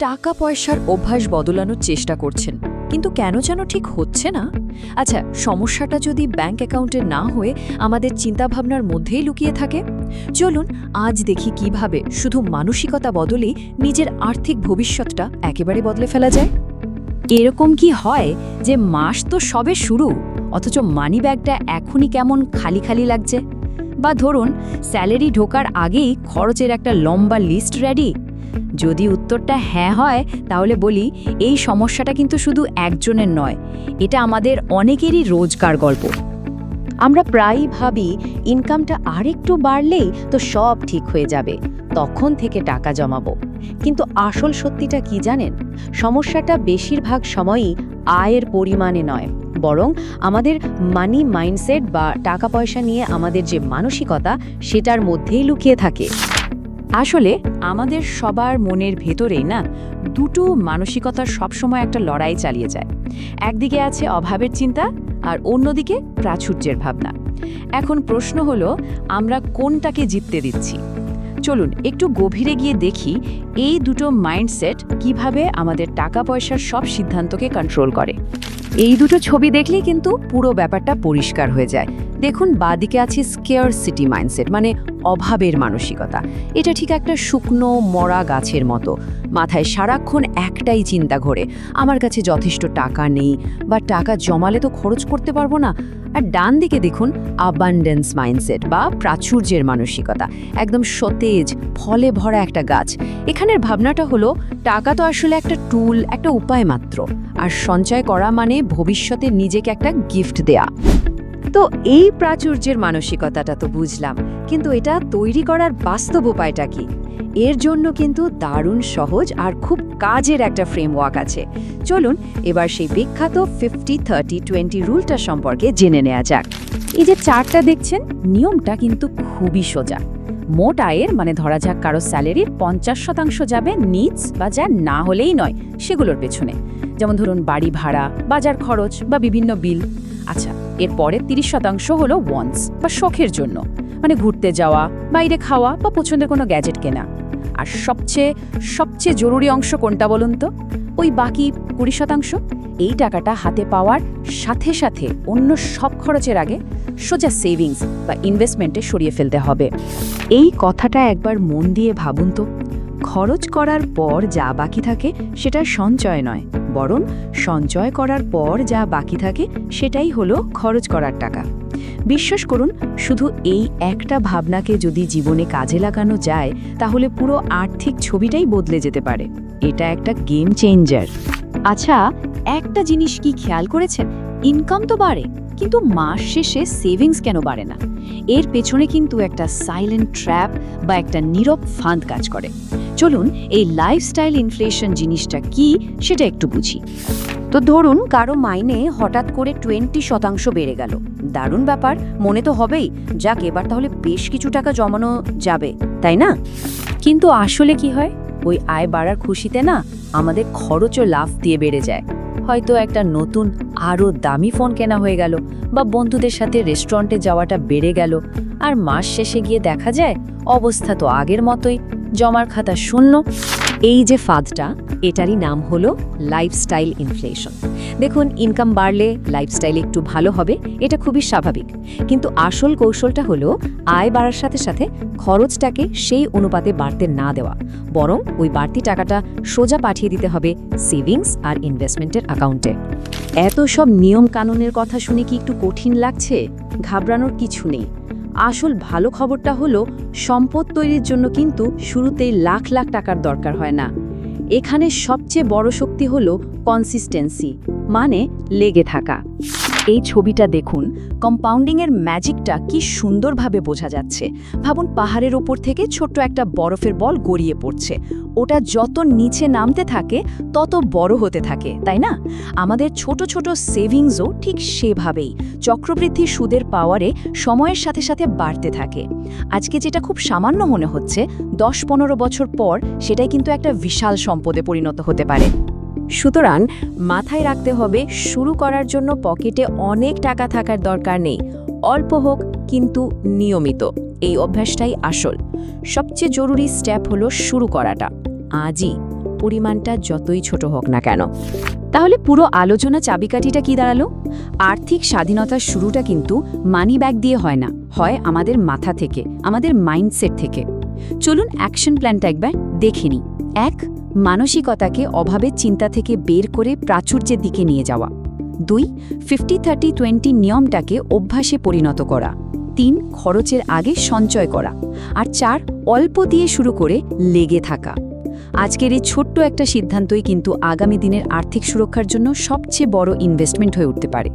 টাকা পয়সার অভ্যাস বদলানোর চেষ্টা করছেন, কিন্তু কেন যেন ঠিক হচ্ছে না। আচ্ছা, সমস্যাটা যদি ব্যাংক অ্যাকাউন্টে না হয়ে আমাদের চিন্তাভাবনার মধ্যেই লুকিয়ে থাকে। চলুন আজ দেখি কিভাবে শুধু মানসিকতা বদলেই নিজের আর্থিক ভবিষ্যৎটা একেবারে বদলে ফেলা যায়। এরকম কি হয় যে মাস তো সবে শুরু, অথচ মানিব্যাগটা এখনই কেমন খালি খালি লাগছে? বা ধরুন স্যালারি ঢোকার আগেই খরচের একটা লম্বা লিস্ট রেডি। যদি উত্তরটা হ্যাঁ হয়, তাহলে বলি এই সমস্যাটা কিন্তু শুধু একজনের নয়, এটা আমাদের অনেকেরই রোজকার গল্প। আমরা প্রায়ই ভাবি ইনকামটা আরেকটু বাড়লেই তো সব ঠিক হয়ে যাবে, তখন থেকে টাকা জমাবো। কিন্তু আসল সত্যিটা কি জানেন? সমস্যাটা বেশিরভাগ সময়ই আয়ের পরিমাণে নয়, বরং আমাদের মানি মাইন্ডসেট বা টাকা পয়সা নিয়ে আমাদের যে মানসিকতা, সেটার মধ্যেই লুকিয়ে থাকে। আসলে আমাদের সবার মনের ভেতরেই না দুটো মানসিকতার সবসময় একটা লড়াই চালিয়ে যায়। একদিকে আছে অভাবের চিন্তা, আর অন্যদিকে প্রাচুর্যের ভাবনা। এখন প্রশ্ন হলো, আমরা কোনটাকে জিততে দিচ্ছি? চলুন একটু গভীরে গিয়ে দেখি এই দুটো মাইন্ডসেট কিভাবে আমাদের টাকা পয়সার সব সিদ্ধান্তকে কন্ট্রোল করে। এই দুটো ছবি দেখলেই কিন্তু পুরো ব্যাপারটা পরিষ্কার হয়ে যায়। দেখুন, বাদিকে আছে স্কেয়ারসিটি মাইন্ডসেট, মানে অভাবের মানসিকতা। এটা ঠিক একটা শুকনো মরা গাছের মতো, মাথায় সারাক্ষণ একটাই চিন্তা ঘোরে, আমার কাছে যথেষ্ট টাকা নেই, বা টাকা জমালে তো খরচ করতে পারবো না। আর ডান দিকে দেখুন অ্যাবান্ডেন্স মাইন্ডসেট বা প্রাচুর্যের মানসিকতা, একদম সতেজ ফলে ভরা একটা গাছ। এখানের ভাবনাটা হলো টাকা তো আসলে একটা টুল, একটা উপায় মাত্র, আর সঞ্চয় করা মানে ভবিষ্যতে নিজেকে একটা গিফট দেয়া। তো এই প্রাচুর্যের মানসিকতাটা তো বুঝলাম, কিন্তু এটা তৈরি করার বাস্তব উপায়টা কি? এর জন্য কিন্তু দারুণ সহজ আর খুব কাজের একটা ফ্রেমওয়ার্ক আছে। চলুন এবার সেই বিখ্যাত 50-30-20 রুলটা সম্পর্কে জেনে নেওয়া যাক। এই যে চার্টটা দেখছেন, নিয়মটা কিন্তু খুবই সোজা। মোট আয়ের, মানে ধরা যাক কারো স্যালারির 50% যাবে নিডস বা যা না হলেই নয় সেগুলোর পেছনে, যেমন ধরুন বাড়ি ভাড়া, বাজার খরচ বা বিভিন্ন বিল। আচ্ছা, এরপরে 30% হলো ওয়ান্টস বা শখের জন্য, মানে ঘুরতে যাওয়া, বাইরে খাওয়া বা পছন্দের কোনো গ্যাজেট কেনা। আর সবচেয়ে জরুরি অংশ কোনটা বলুন তো? ওই বাকি 20%। এই টাকাটা হাতে পাওয়ার সাথে সাথে অন্য সব খরচের আগে সোজা সেভিংস বা ইনভেস্টমেন্টে সরিয়ে ফেলতে হবে। এই কথাটা একবার মন দিয়ে ভাবুন তো। খরচ করার পর যা বাকি থাকে সেটা সঞ্চয় নয়, বরং সঞ্চয় করার পর যা বাকি থাকে সেটাই হলো খরচ করার টাকা। বিশ্বাস করুন, শুধু এই একটা ভাবনাকে যদি জীবনে কাজে লাগানো যায়, তাহলে পুরো আর্থিক ছবিটাই বদলে যেতে পারে। এটা একটা গেম চেঞ্জার। আচ্ছা, একটা জিনিস কি খেয়াল করেছেন? ইনকাম তো বাড়ে, কিন্তু মাস শেষে সেভিংস কেন বাড়ে না? এর পেছনে কিন্তু একটা সাইলেন্ট ট্র্যাপ বা একটা নীরব ফাঁদ কাজ করে। চলুন এই লাইফস্টাইল ইনফ্লেশন জিনিসটা কি সেটা একটু বুঝি। তো ধরুন কারো মাইনে হঠাৎ করে 20% বেড়ে গেল। দারুণ ব্যাপার, মনে তো হবেই, যাক এবার তাহলে বেশ কিছু টাকা জমানো যাবে, তাই না? কিন্তু আসলে কি হয়? ওই আয় বাড়ার খুশিতে না আমাদের খরচও লাফ দিয়ে বেড়ে যায়। হয়তো একটা নতুন আরও দামি ফোন কেনা হয়ে গেল, বা বন্ধুদের সাথে রেস্টুরেন্টে যাওয়াটা বেড়ে গেল। আর মাস শেষে গিয়ে দেখা যায় অবস্থা তো আগের মতোই, জমার খাতা শূন্য। এই যে ফাঁদটা, এটারই নাম হলো লাইফস্টাইল ইনফ্লেশন। দেখুন, ইনকাম বাড়লে লাইফস্টাইল একটু ভালো হবে, এটা খুবই স্বাভাবিক। কিন্তু আসল কৌশলটা হলো আয় বাড়ার সাথে সাথে খরচটাকে সেই অনুপাতে বাড়তে না দেওয়া, বরং ওই বাড়তি টাকাটা সোজা পাঠিয়ে দিতে হবে সেভিংস আর ইনভেস্টমেন্টের অ্যাকাউন্টে। এত সব নিয়ম কানুনের কথা শুনে কি একটু কঠিন লাগছে? ঘাবড়ানোর কিছু নেই। আসল ভালো খবরটা হলো, সম্পদ তৈরির জন্য কিন্তু শুরুতেই লাখ লাখ টাকার দরকার হয় না। এখানে সবচেয়ে বড় শক্তি হলো কনসিস্টেন্সি, মানে লেগে থাকা। এই ছবিটা দেখুন, কম্পাউন্ডিংয়ের ম্যাজিকটা কি সুন্দরভাবে বোঝা যাচ্ছে। ভাবুন, পাহাড়ের ওপর থেকে ছোট্ট একটা বরফের বল গড়িয়ে পড়ছে। ওটা যত নিচে নামতে থাকে তত বড় হতে থাকে, তাই না? আমাদের ছোট ছোট সেভিংসও ঠিক সেভাবেই চক্রবৃদ্ধি সুদের পাওয়ারে সময়ের সাথে সাথে বাড়তে থাকে। আজকে যেটা খুব সামান্য মনে হচ্ছে, 10-15 বছর পর সেটাই কিন্তু একটা বিশাল সম্পদে পরিণত হতে পারে। সুতরাং মাথায় রাখতে হবে, শুরু করার জন্য পকেটে অনেক টাকা থাকার দরকার নেই। অল্প হোক, কিন্তু নিয়মিত। এই অভ্যাসটাই আসল। সবচেয়ে জরুরি স্টেপ হলো শুরু করাটা আজই। পরিমাণটা যতই ছোট হোক না কেন। তাহলে পুরো আলোচনা চাবিকাঠিটা কি দাঁড়ালো? আর্থিক স্বাধীনতার শুরুটা কিন্তু মানি ব্যাগ দিয়ে হয় না, হয় আমাদের মাথা থেকে, আমাদের মাইন্ডসেট থেকে। চলুন অ্যাকশন প্ল্যানটা একবার দেখে নিই। 1. মানসিকতাকে অভাবের চিন্তা থেকে বের করে প্রাচুর্যের দিকে নিয়ে যাওয়া। 2. 50-30-20 নিয়মটাকে অভ্যাসে পরিণত করা। 3. খরচের আগে সঞ্চয় করা। আর 4. অল্প দিয়ে শুরু করে লেগে থাকা। আজকের এই ছোট্ট একটা সিদ্ধান্তই কিন্তু আগামী দিনের আর্থিক সুরক্ষার জন্য সবচেয়ে বড় ইনভেস্টমেন্ট হয়ে উঠতে পারে।